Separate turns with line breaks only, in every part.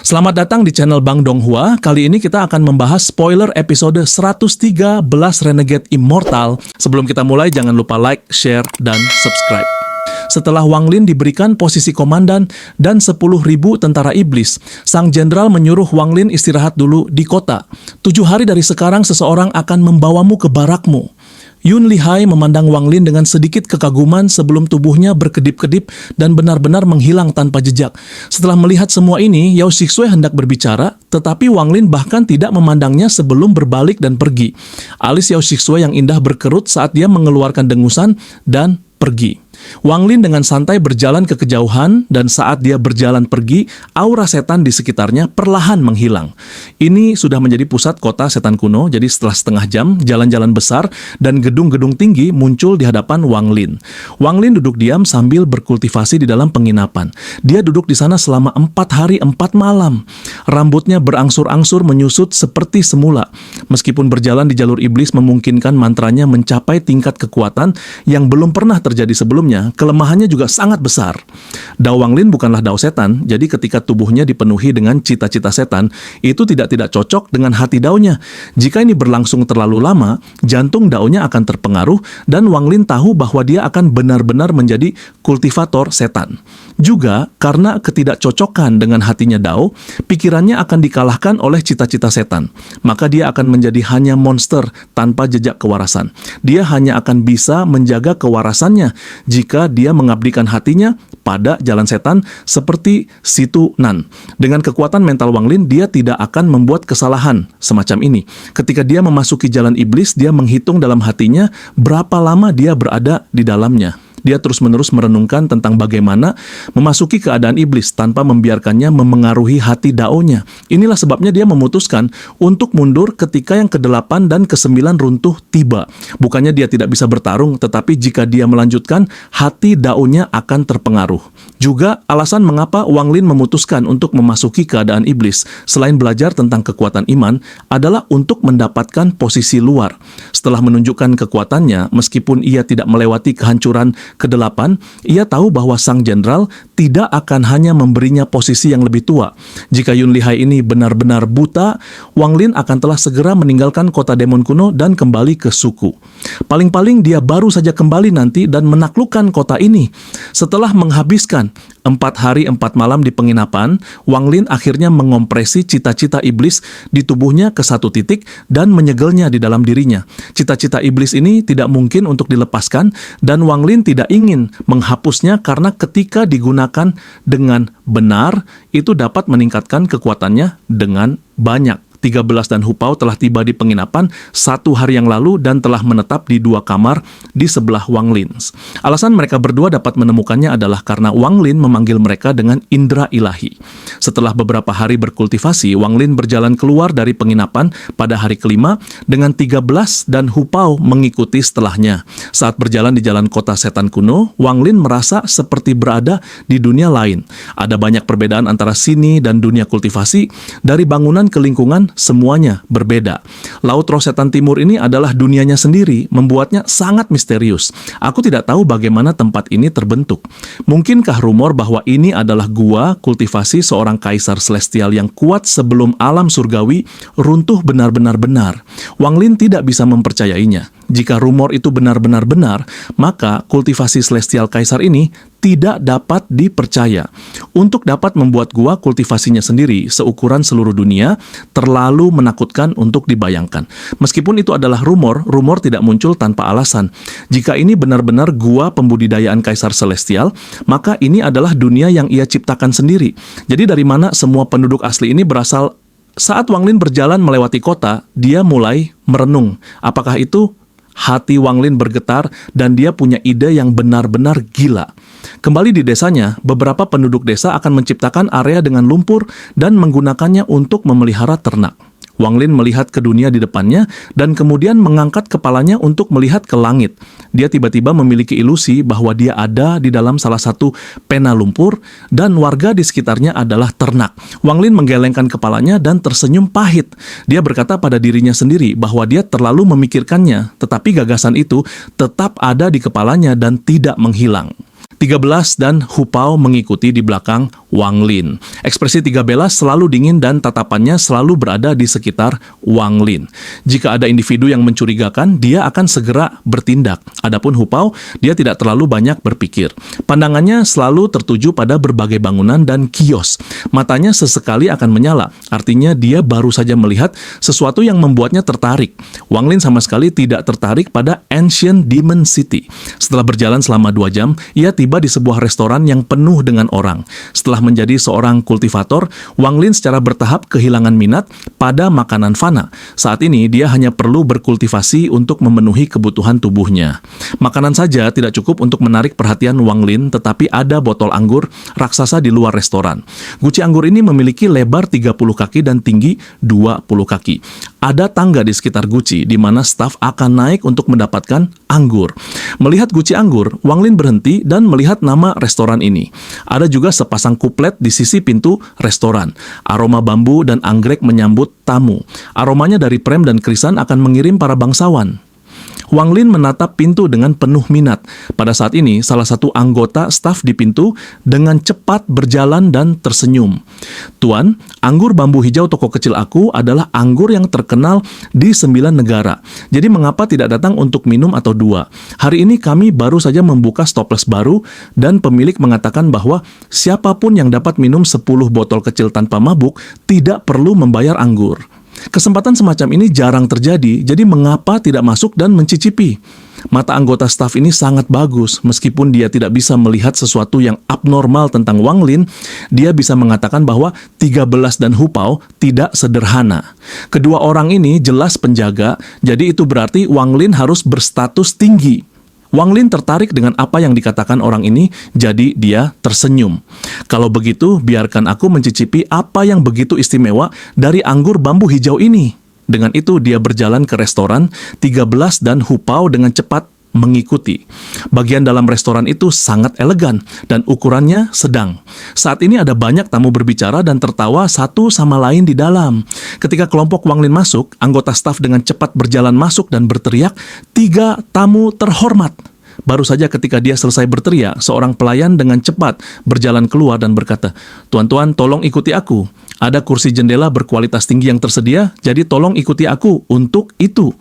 Selamat datang di channel Bang Donghua. Kali ini kita akan membahas spoiler episode 113 Renegade Immortal. Sebelum kita mulai, jangan lupa like, share, dan subscribe. Setelah Wang Lin diberikan posisi komandan dan 10.000 tentara iblis, sang jenderal menyuruh Wang Lin istirahat dulu di kota. 7 hari dari sekarang seseorang akan membawamu ke barakmu. Yun Lihai memandang Wang Lin dengan sedikit kekaguman sebelum tubuhnya berkedip-kedip dan benar-benar menghilang tanpa jejak. Setelah melihat semua ini, Yao Shixue hendak berbicara, tetapi Wang Lin bahkan tidak memandangnya sebelum berbalik dan pergi. Alis Yao Shixue yang indah berkerut saat dia mengeluarkan dengusan dan pergi. Wang Lin dengan santai berjalan ke kejauhan, dan saat dia berjalan pergi, aura setan di sekitarnya perlahan menghilang. Ini sudah menjadi pusat kota setan kuno, jadi setelah setengah jam, jalan-jalan besar dan gedung-gedung tinggi muncul di hadapan Wang Lin. Wang Lin duduk diam sambil berkultivasi di dalam penginapan. Dia duduk di sana selama 4 hari 4 malam. Rambutnya berangsur-angsur menyusut seperti semula. Meskipun berjalan di jalur iblis memungkinkan mantranya mencapai tingkat kekuatan yang belum pernah terjadi sebelumnya, kelemahannya juga sangat besar. Dao Wang Lin bukanlah dao setan, jadi ketika tubuhnya dipenuhi dengan cita-cita setan, itu tidak cocok dengan hati daonya. Jika ini berlangsung terlalu lama, jantung daonya akan terpengaruh, dan Wang Lin tahu bahwa dia akan benar-benar menjadi kultivator setan. Juga karena ketidakcocokan dengan hatinya dao, pikirannya akan dikalahkan oleh cita-cita setan. Maka dia akan menjadi hanya monster tanpa jejak kewarasan. Dia hanya akan bisa menjaga kewarasannya jika dia mengabdikan hatinya pada jalan setan seperti Situ Nan. Dengan kekuatan mental Wang Lin, dia tidak akan membuat kesalahan semacam ini. Ketika dia memasuki jalan iblis, dia menghitung dalam hatinya berapa lama dia berada di dalamnya. Dia terus-menerus merenungkan tentang bagaimana memasuki keadaan iblis tanpa membiarkannya memengaruhi hati daonya. Inilah sebabnya dia memutuskan untuk mundur ketika yang ke-8 dan ke-9 runtuh tiba. Bukannya dia tidak bisa bertarung, tetapi jika dia melanjutkan, hati daonya akan terpengaruh. Juga alasan mengapa Wang Lin memutuskan untuk memasuki keadaan iblis, selain belajar tentang kekuatan iman, adalah untuk mendapatkan posisi luar. Setelah menunjukkan kekuatannya, meskipun ia tidak melewati kehancuran ke-8, ia tahu bahwa sang jenderal tidak akan hanya memberinya posisi yang lebih tua. Jika Yun Lihai ini benar-benar buta, Wang Lin akan telah segera meninggalkan kota demon kuno dan kembali ke suku. Paling-paling dia baru saja kembali nanti dan menaklukkan kota ini. Setelah menghabiskan 4 hari 4 malam di penginapan, Wang Lin akhirnya mengompresi cita-cita iblis di tubuhnya ke satu titik dan menyegelnya di dalam dirinya. Cita-cita iblis ini tidak mungkin untuk dilepaskan, dan Wang Lin tidak ingin menghapusnya karena ketika digunakan dengan benar, itu dapat meningkatkan kekuatannya dengan banyak. 13 dan Hupao telah tiba di penginapan 1 hari yang lalu dan telah menetap di 2 kamar di sebelah Wang Lin. Alasan mereka berdua dapat menemukannya adalah karena Wang Lin memanggil mereka dengan indera ilahi. Setelah beberapa hari berkultivasi, Wang Lin berjalan keluar dari penginapan pada hari ke-5 dengan 13 dan Hupao mengikuti setelahnya. Saat berjalan di jalan kota setan kuno, Wang Lin merasa seperti berada di dunia lain. Ada banyak perbedaan antara sini dan dunia kultivasi, dari bangunan ke lingkungan semuanya berbeda. Laut Roh Setan Timur ini adalah dunianya sendiri, membuatnya sangat misterius. Aku tidak tahu bagaimana tempat ini terbentuk. Mungkinkah rumor bahwa ini adalah gua kultivasi seorang kaisar celestial yang kuat sebelum alam surgawi runtuh benar-benar benar? Wang Lin tidak bisa mempercayainya. Jika rumor itu benar-benar benar, maka kultivasi celestial kaisar ini tidak dapat dipercaya. Untuk dapat membuat gua kultivasinya sendiri seukuran seluruh dunia, terlalu menakutkan untuk dibayangkan. Meskipun itu adalah rumor, rumor tidak muncul tanpa alasan. Jika ini benar-benar gua pembudidayaan kaisar celestial, maka ini adalah dunia yang ia ciptakan sendiri. Jadi dari mana semua penduduk asli ini berasal? Saat Wang Lin berjalan melewati kota, dia mulai merenung. Apakah itu? Hati Wang Lin bergetar dan dia punya ide yang benar-benar gila. Kembali di desanya, beberapa penduduk desa akan menciptakan area dengan lumpur dan menggunakannya untuk memelihara ternak. Wang Lin melihat ke dunia di depannya dan kemudian mengangkat kepalanya untuk melihat ke langit. Dia tiba-tiba memiliki ilusi bahwa dia ada di dalam salah satu pena lumpur dan warga di sekitarnya adalah ternak. Wang Lin menggelengkan kepalanya dan tersenyum pahit. Dia berkata pada dirinya sendiri bahwa dia terlalu memikirkannya, tetapi gagasan itu tetap ada di kepalanya dan tidak menghilang. 13 dan Hu Pao mengikuti di belakang Wang Lin. Ekspresi tiga bela selalu dingin dan tatapannya selalu berada di sekitar Wang Lin. Jika ada individu yang mencurigakan, dia akan segera bertindak. Adapun Hu Pao, dia tidak terlalu banyak berpikir. Pandangannya selalu tertuju pada berbagai bangunan dan kios. Matanya sesekali akan menyala, artinya dia baru saja melihat sesuatu yang membuatnya tertarik. Wang Lin sama sekali tidak tertarik pada Ancient Demon City. Setelah berjalan selama 2 jam, ia tiba di sebuah restoran yang penuh dengan orang. Setelah menjadi seorang kultivator, Wang Lin secara bertahap kehilangan minat pada makanan fana. Saat ini, dia hanya perlu berkultivasi untuk memenuhi kebutuhan tubuhnya. Makanan saja tidak cukup untuk menarik perhatian Wang Lin, tetapi ada botol anggur raksasa di luar restoran. Guci anggur ini memiliki lebar 30 kaki dan tinggi 20 kaki. Ada tangga di sekitar guci, di mana staf akan naik untuk mendapatkan anggur. Melihat guci anggur, Wang Lin berhenti dan melihat nama restoran ini. Ada juga sepasang kuplet di sisi pintu restoran. Aroma bambu dan anggrek menyambut tamu. Aromanya dari prem dan krisan akan mengirim para bangsawan. Wang Lin menatap pintu dengan penuh minat. Pada saat ini, salah satu anggota staf di pintu dengan cepat berjalan dan tersenyum. "Tuan, anggur bambu hijau toko kecil aku adalah anggur yang terkenal di 9 negara. Jadi mengapa tidak datang untuk minum atau 2? Hari ini kami baru saja membuka stoples baru dan pemilik mengatakan bahwa siapapun yang dapat minum 10 botol kecil tanpa mabuk tidak perlu membayar anggur. Kesempatan semacam ini jarang terjadi, jadi mengapa tidak masuk dan mencicipi?" Mata anggota staf ini sangat bagus. Meskipun dia tidak bisa melihat sesuatu yang abnormal tentang Wang Lin, dia bisa mengatakan bahwa 13 dan Hu Pao tidak sederhana. Kedua orang ini jelas penjaga, jadi itu berarti Wang Lin harus berstatus tinggi. Wang Lin tertarik dengan apa yang dikatakan orang ini, jadi dia tersenyum. "Kalau begitu, biarkan aku mencicipi apa yang begitu istimewa dari anggur bambu hijau ini." Dengan itu, dia berjalan ke restoran. 13 dan Hu Pao dengan cepat mengikuti. Bagian dalam restoran itu sangat elegan dan ukurannya sedang. Saat ini ada banyak tamu berbicara dan tertawa satu sama lain di dalam. Ketika kelompok Wang Lin masuk, anggota staf dengan cepat berjalan masuk dan berteriak, "3 tamu terhormat." Baru saja ketika dia selesai berteriak, seorang pelayan dengan cepat berjalan keluar dan berkata, "Tuan-tuan, tolong ikuti aku. Ada kursi jendela berkualitas tinggi yang tersedia, jadi tolong ikuti aku untuk itu."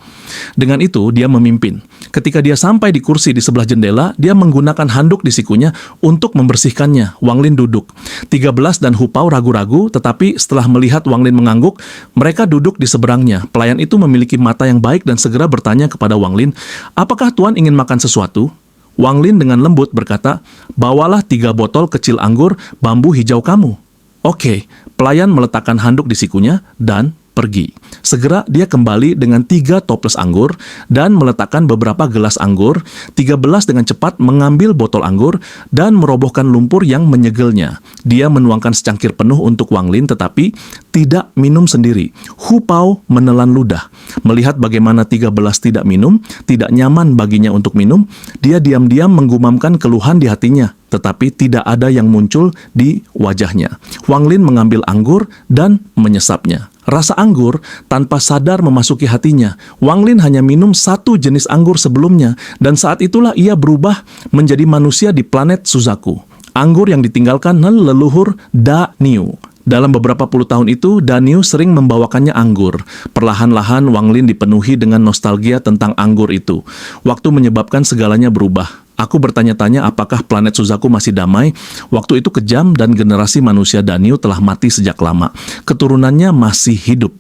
Dengan itu, dia memimpin. Ketika dia sampai di kursi di sebelah jendela, dia menggunakan handuk di sikunya untuk membersihkannya. Wang Lin duduk. 13 dan Hu Pao ragu-ragu, tetapi setelah melihat Wang Lin mengangguk, mereka duduk di seberangnya. Pelayan itu memiliki mata yang baik dan segera bertanya kepada Wang Lin, "Apakah Tuan ingin makan sesuatu?" Wang Lin dengan lembut berkata, "Bawalah 3 botol kecil anggur bambu hijau kamu." "Oke." Pelayan meletakkan handuk di sikunya dan pergi. Segera dia kembali dengan 3 toples anggur dan meletakkan beberapa gelas anggur. 13 dengan cepat mengambil botol anggur dan merobohkan lumpur yang menyegelnya. Dia menuangkan secangkir penuh untuk Wang Lin tetapi tidak minum sendiri. Hu Pao menelan ludah. Melihat bagaimana 13 tidak minum, tidak nyaman baginya untuk minum, dia diam-diam menggumamkan keluhan di hatinya. Tetapi tidak ada yang muncul di wajahnya. Wang Lin mengambil anggur dan menyesapnya. Rasa anggur tanpa sadar memasuki hatinya. Wang Lin hanya minum 1 jenis anggur sebelumnya, dan saat itulah ia berubah menjadi manusia di planet Suzaku. Anggur yang ditinggalkan leluhur Da Niu. Dalam beberapa puluh tahun itu, Da Niu sering membawakannya anggur. Perlahan-lahan Wang Lin dipenuhi dengan nostalgia tentang anggur itu. Waktu menyebabkan segalanya berubah. Aku bertanya-tanya apakah planet Suzaku masih damai. Waktu itu kejam dan generasi manusia Da Niu telah mati sejak lama. Keturunannya masih hidup.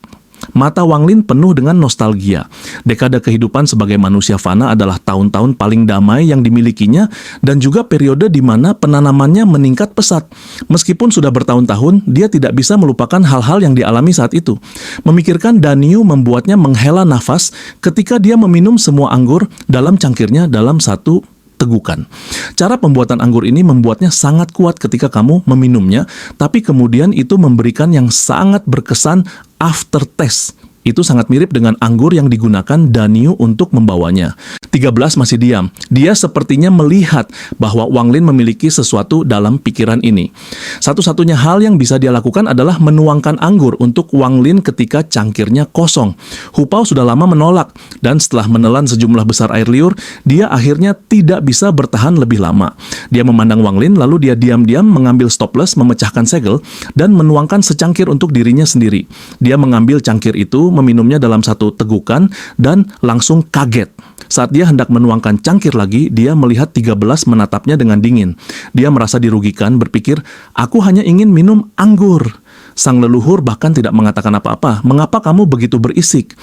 Mata Wang Lin penuh dengan nostalgia. Dekade kehidupan sebagai manusia fana adalah tahun-tahun paling damai yang dimilikinya dan juga periode di mana penanamannya meningkat pesat. Meskipun sudah bertahun-tahun, dia tidak bisa melupakan hal-hal yang dialami saat itu. Memikirkan Da Niu membuatnya menghela nafas ketika dia meminum semua anggur dalam cangkirnya dalam satu tegukan. Cara pembuatan anggur ini membuatnya sangat kuat ketika kamu meminumnya, tapi kemudian itu memberikan yang sangat berkesan aftertaste. Itu sangat mirip dengan anggur yang digunakan Danyu untuk membawanya. 13 masih diam. Dia sepertinya melihat bahwa Wang Lin memiliki sesuatu dalam pikiran ini. Satu-satunya hal yang bisa dia lakukan adalah menuangkan anggur untuk Wang Lin ketika cangkirnya kosong. Hu Pao sudah lama menolak, dan setelah menelan sejumlah besar air liur, dia akhirnya tidak bisa bertahan lebih lama. Dia memandang Wang Lin, lalu dia diam-diam mengambil stoples, memecahkan segel, dan menuangkan secangkir untuk dirinya sendiri. Dia mengambil cangkir itu, meminumnya dalam satu tegukan, dan langsung kaget. Saat dia hendak menuangkan cangkir lagi, dia melihat 13 menatapnya dengan dingin. Dia merasa dirugikan, berpikir, aku hanya ingin minum anggur. Sang leluhur bahkan tidak mengatakan apa-apa. Mengapa kamu begitu berisik?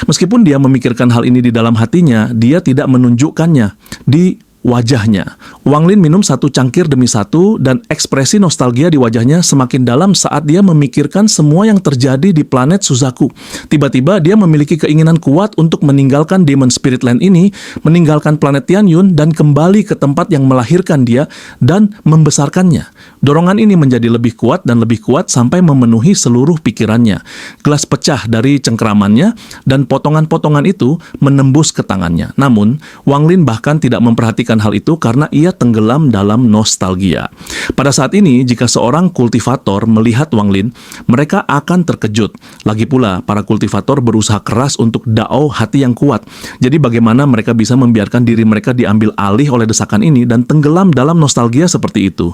Meskipun dia memikirkan hal ini di dalam hatinya, dia tidak menunjukkannya di wajahnya. Wang Lin minum satu cangkir demi satu, dan ekspresi nostalgia di wajahnya semakin dalam saat dia memikirkan semua yang terjadi di planet Suzaku. Tiba-tiba dia memiliki keinginan kuat untuk meninggalkan Demon Spirit Land ini, meninggalkan planet Tianyun, dan kembali ke tempat yang melahirkan dia dan membesarkannya. Dorongan ini menjadi lebih kuat dan lebih kuat sampai memenuhi seluruh pikirannya. Gelas pecah dari cengkeramannya, dan potongan-potongan itu menembus ke tangannya. Namun, Wang Lin bahkan tidak memperhatikan hal itu karena ia tenggelam dalam nostalgia. Pada saat ini, jika seorang kultivator melihat Wang Lin, mereka akan terkejut. Lagi pula, para kultivator berusaha keras untuk dao hati yang kuat. Jadi bagaimana mereka bisa membiarkan diri mereka diambil alih oleh desakan ini dan tenggelam dalam nostalgia seperti itu?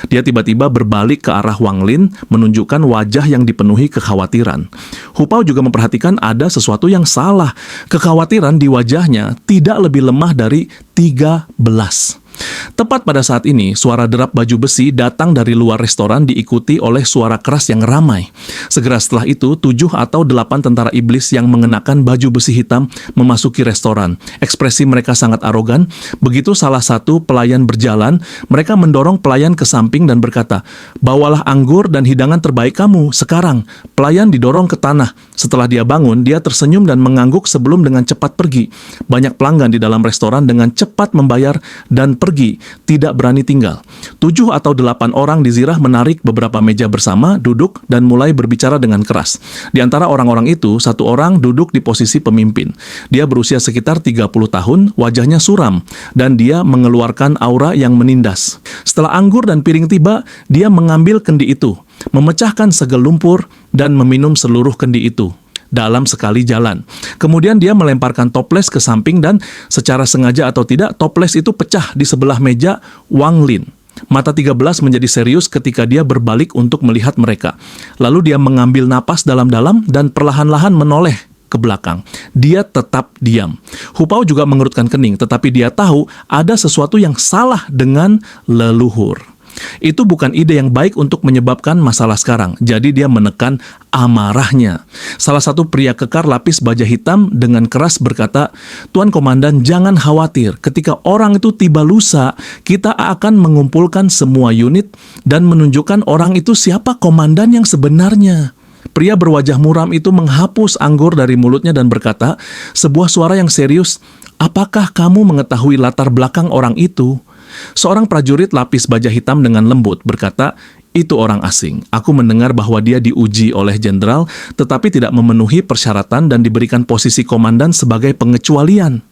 Dia tiba-tiba berbalik ke arah Wang Lin, menunjukkan wajah yang dipenuhi kekhawatiran. Hu Pao juga memperhatikan ada sesuatu yang salah. Kekhawatiran di wajahnya tidak lebih lemah dari 13. Tepat pada saat ini, suara derap baju besi datang dari luar restoran diikuti oleh suara keras yang ramai. Segera setelah itu, 7 atau 8 tentara iblis yang mengenakan baju besi hitam memasuki restoran. Ekspresi mereka sangat arogan. Begitu salah satu pelayan berjalan, mereka mendorong pelayan ke samping dan berkata, "Bawalah anggur dan hidangan terbaik kamu sekarang." Pelayan didorong ke tanah. Setelah dia bangun, dia tersenyum dan mengangguk sebelum dengan cepat pergi. Banyak pelanggan di dalam restoran dengan cepat membayar dan pergi, tidak berani tinggal. 7 atau 8 orang di Zirah menarik beberapa meja bersama, duduk, dan mulai berbicara dengan keras. Di antara orang-orang itu, satu orang duduk di posisi pemimpin. Dia berusia sekitar 30 tahun, wajahnya suram, dan dia mengeluarkan aura yang menindas. Setelah anggur dan piring tiba, dia mengambil kendi itu, memecahkan segel lumpur, dan meminum seluruh kendi itu dalam sekali jalan. Kemudian dia melemparkan toples ke samping dan secara sengaja atau tidak, toples itu pecah di sebelah meja Wang Lin. Mata 13 menjadi serius ketika dia berbalik untuk melihat mereka. Lalu dia mengambil napas dalam-dalam dan perlahan-lahan menoleh ke belakang. Dia tetap diam. Hu Pao juga mengerutkan kening, tetapi dia tahu ada sesuatu yang salah dengan leluhur. Itu bukan ide yang baik untuk menyebabkan masalah sekarang. Jadi dia menekan amarahnya. Salah satu pria kekar lapis baja hitam dengan keras berkata, "Tuan Komandan, jangan khawatir. Ketika orang itu tiba lusa, kita akan mengumpulkan semua unit dan menunjukkan orang itu siapa komandan yang sebenarnya." Pria berwajah muram itu menghapus anggur dari mulutnya dan berkata, sebuah suara yang serius, "Apakah kamu mengetahui latar belakang orang itu?" Seorang prajurit lapis baja hitam dengan lembut berkata, "Itu orang asing. Aku mendengar bahwa dia diuji oleh jenderal, tetapi tidak memenuhi persyaratan dan diberikan posisi komandan sebagai pengecualian."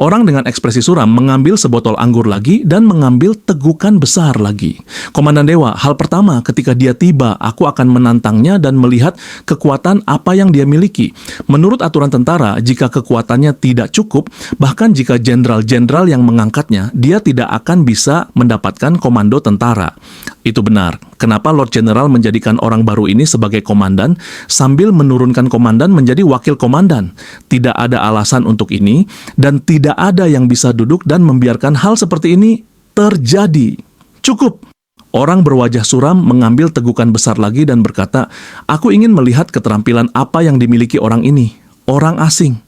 Orang dengan ekspresi suram mengambil sebotol anggur lagi dan mengambil tegukan besar lagi. "Komandan Dewa, hal pertama ketika dia tiba, aku akan menantangnya dan melihat kekuatan apa yang dia miliki. Menurut aturan tentara, jika kekuatannya tidak cukup, bahkan jika jenderal-jenderal yang mengangkatnya, dia tidak akan bisa mendapatkan komando tentara." Itu benar. Kenapa Lord General menjadikan orang baru ini sebagai komandan sambil menurunkan komandan menjadi wakil komandan? Tidak ada alasan untuk ini, dan tidak ada yang bisa duduk dan membiarkan hal seperti ini terjadi. Cukup. Orang berwajah suram mengambil tegukan besar lagi dan berkata, "Aku ingin melihat keterampilan apa yang dimiliki orang ini. Orang asing.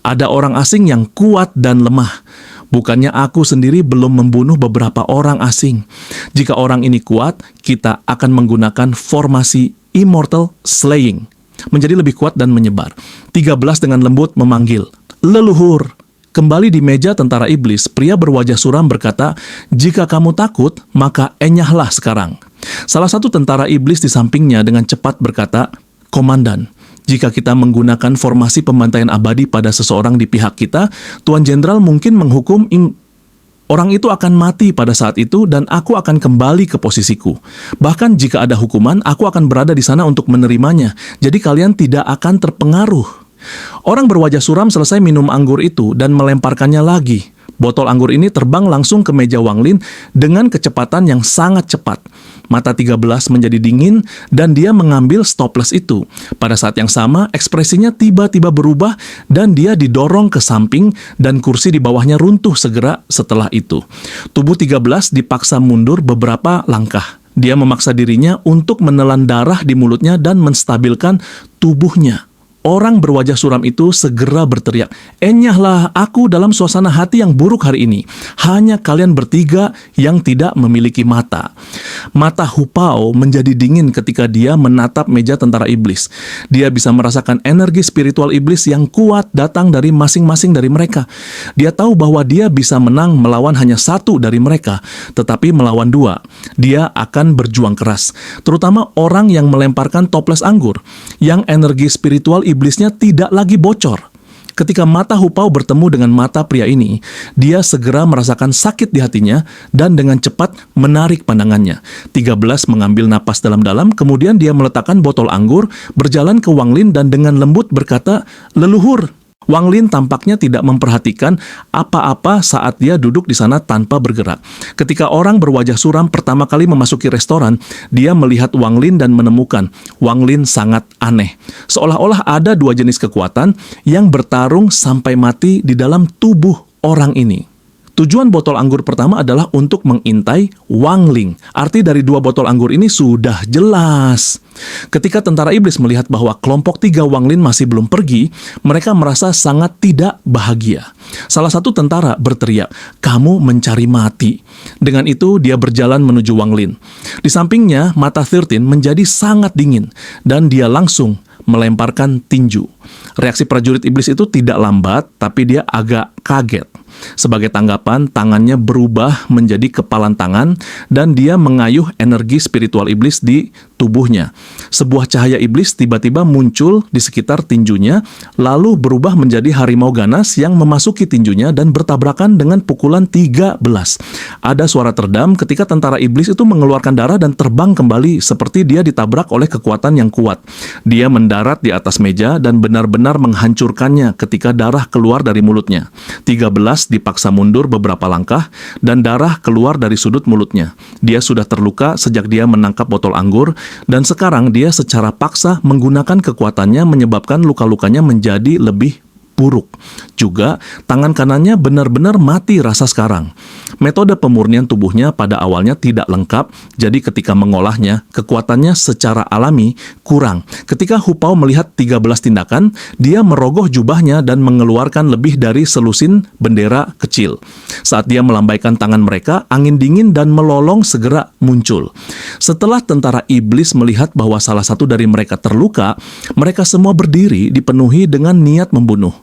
Ada orang asing yang kuat dan lemah. Bukannya aku sendiri belum membunuh beberapa orang asing. Jika orang ini kuat, kita akan menggunakan formasi Immortal Slaying, menjadi lebih kuat dan menyebar." 13 dengan lembut memanggil, "Leluhur." Kembali di meja tentara iblis, pria berwajah suram berkata, "Jika kamu takut, maka enyahlah sekarang." Salah satu tentara iblis di sampingnya dengan cepat berkata, Komandan, jika kita menggunakan formasi pembantaian abadi pada seseorang di pihak kita, Tuan Jenderal mungkin menghukum orang itu akan mati pada saat itu dan aku akan kembali ke posisiku. Bahkan jika ada hukuman, aku akan berada di sana untuk menerimanya. Jadi kalian tidak akan terpengaruh. Orang berwajah suram selesai minum anggur itu dan melemparkannya lagi. Botol anggur ini terbang langsung ke meja Wang Lin dengan kecepatan yang sangat cepat. Mata 13 menjadi dingin dan dia mengambil stoples itu. Pada saat yang sama, ekspresinya tiba-tiba berubah dan dia didorong ke samping dan kursi di bawahnya runtuh segera setelah itu. Tubuh 13 dipaksa mundur beberapa langkah. Dia memaksa dirinya untuk menelan darah di mulutnya dan menstabilkan tubuhnya. Orang berwajah suram itu segera berteriak, "Enyahlah, aku dalam suasana hati yang buruk hari ini. Hanya kalian bertiga yang tidak memiliki mata." Mata Hu Pao menjadi dingin ketika dia menatap meja tentara iblis. Dia bisa merasakan energi spiritual iblis yang kuat datang dari masing-masing dari mereka. Dia tahu bahwa dia bisa menang melawan hanya satu dari mereka, tetapi melawan dua, dia akan berjuang keras. Terutama orang yang melemparkan toples anggur, yang energi spiritual iblisnya tidak lagi bocor. Ketika mata Hu Pao bertemu dengan mata pria ini, dia segera merasakan sakit di hatinya dan dengan cepat menarik pandangannya. 13 mengambil napas dalam-dalam, kemudian dia meletakkan botol anggur, berjalan ke Wang Lin dan dengan lembut berkata, "Leluhur." Wang Lin tampaknya tidak memperhatikan apa-apa saat dia duduk di sana tanpa bergerak. Ketika orang berwajah suram pertama kali memasuki restoran, dia melihat Wang Lin dan menemukan Wang Lin sangat aneh. Seolah-olah ada dua jenis kekuatan yang bertarung sampai mati di dalam tubuh orang ini. Tujuan botol anggur pertama adalah untuk mengintai Wang Lin. Arti dari dua botol anggur ini sudah jelas. Ketika tentara iblis melihat bahwa kelompok 3 Wang Lin masih belum pergi, mereka merasa sangat tidak bahagia. Salah satu tentara berteriak, "Kamu mencari mati." Dengan itu, dia berjalan menuju Wang Lin. Di sampingnya, mata 13 menjadi sangat dingin, dan dia langsung melemparkan tinju. Reaksi prajurit iblis itu tidak lambat, tapi dia agak kaget. Sebagai tanggapan, tangannya berubah menjadi kepalan tangan dan dia mengayuh energi spiritual iblis di tubuhnya. Sebuah cahaya iblis tiba-tiba muncul di sekitar tinjunya, lalu berubah menjadi harimau ganas yang memasuki tinjunya dan bertabrakan dengan pukulan 13. Ada suara terdam ketika tentara iblis itu mengeluarkan darah dan terbang kembali seperti dia ditabrak oleh kekuatan yang kuat. Dia mendarat di atas meja dan benar-benar menghancurkannya ketika darah keluar dari mulutnya. 13 dipaksa mundur beberapa langkah dan darah keluar dari sudut mulutnya. Dia sudah terluka sejak dia menangkap botol anggur dan sekarang dia secara paksa menggunakan kekuatannya menyebabkan luka-lukanya menjadi lebih buruk. Juga, tangan kanannya benar-benar mati rasa sekarang. Metode pemurnian tubuhnya pada awalnya tidak lengkap, jadi ketika mengolahnya, kekuatannya secara alami kurang. Ketika Hu Pao melihat 13 tindakan, dia merogoh jubahnya dan mengeluarkan lebih dari selusin bendera kecil. Saat dia melambaikan tangan mereka, angin dingin dan melolong segera muncul. Setelah tentara iblis melihat bahwa salah satu dari mereka terluka, mereka semua berdiri dipenuhi dengan niat membunuh.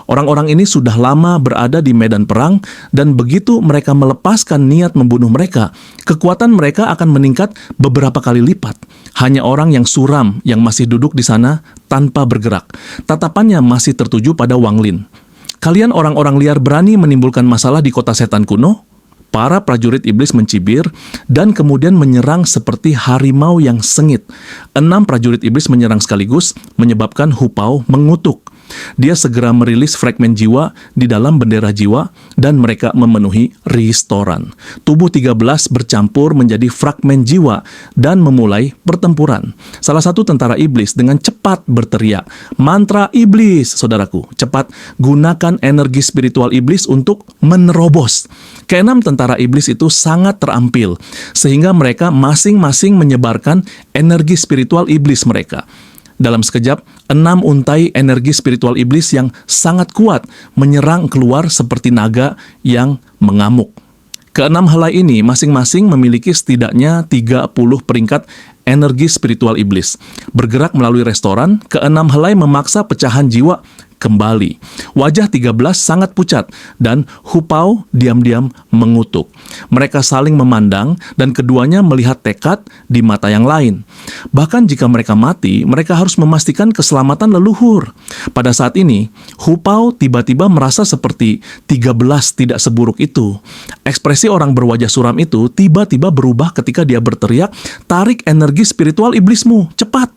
Orang-orang ini sudah lama berada di medan perang dan begitu mereka melepaskan niat membunuh mereka, kekuatan mereka akan meningkat beberapa kali lipat. Hanya orang yang suram yang masih duduk di sana tanpa bergerak. Tatapannya masih tertuju pada Wang Lin. "Kalian orang-orang liar berani menimbulkan masalah di kota setan kuno?" Para prajurit iblis mencibir dan kemudian menyerang seperti harimau yang sengit. 6 prajurit iblis menyerang sekaligus, menyebabkan Hu Pao mengutuk. Dia segera merilis fragmen jiwa di dalam bendera jiwa dan mereka memenuhi restoran. Tubuh 13 bercampur menjadi fragmen jiwa dan memulai pertempuran. Salah satu tentara iblis dengan cepat berteriak, "Mantra iblis, saudaraku, cepat gunakan energi spiritual iblis untuk menerobos." Keenam tentara iblis itu sangat terampil, sehingga mereka masing-masing menyebarkan energi spiritual iblis mereka. Dalam sekejap, 6 untai energi spiritual iblis yang sangat kuat menyerang keluar seperti naga yang mengamuk. Keenam helai ini masing-masing memiliki setidaknya 30 peringkat energi spiritual iblis. Bergerak melalui restoran, keenam helai memaksa pecahan jiwa kembali. Wajah 13 sangat pucat dan Hu Pao diam-diam mengutuk. Mereka saling memandang dan keduanya melihat tekad di mata yang lain. Bahkan jika mereka mati, mereka harus memastikan keselamatan leluhur. Pada saat ini, Hu Pao tiba-tiba merasa seperti 13 tidak seburuk itu. Ekspresi orang berwajah suram itu tiba-tiba berubah ketika dia berteriak, "Tarik energi spiritual iblismu, cepat!"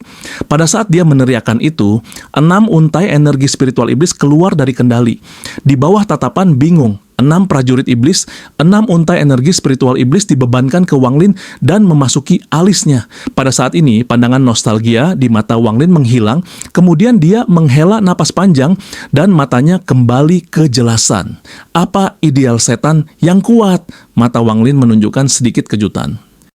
Pada saat dia meneriakkan itu, 6 untai energi spiritual iblis keluar dari kendali. Di bawah tatapan bingung, 6 prajurit iblis, 6 untai energi spiritual iblis dibebankan ke Wang Lin dan memasuki alisnya. Pada saat ini, pandangan nostalgia di mata Wang Lin menghilang, kemudian dia menghela napas panjang dan matanya kembali kejelasan. Apa ideal setan yang kuat? Mata Wang Lin menunjukkan sedikit kejutan.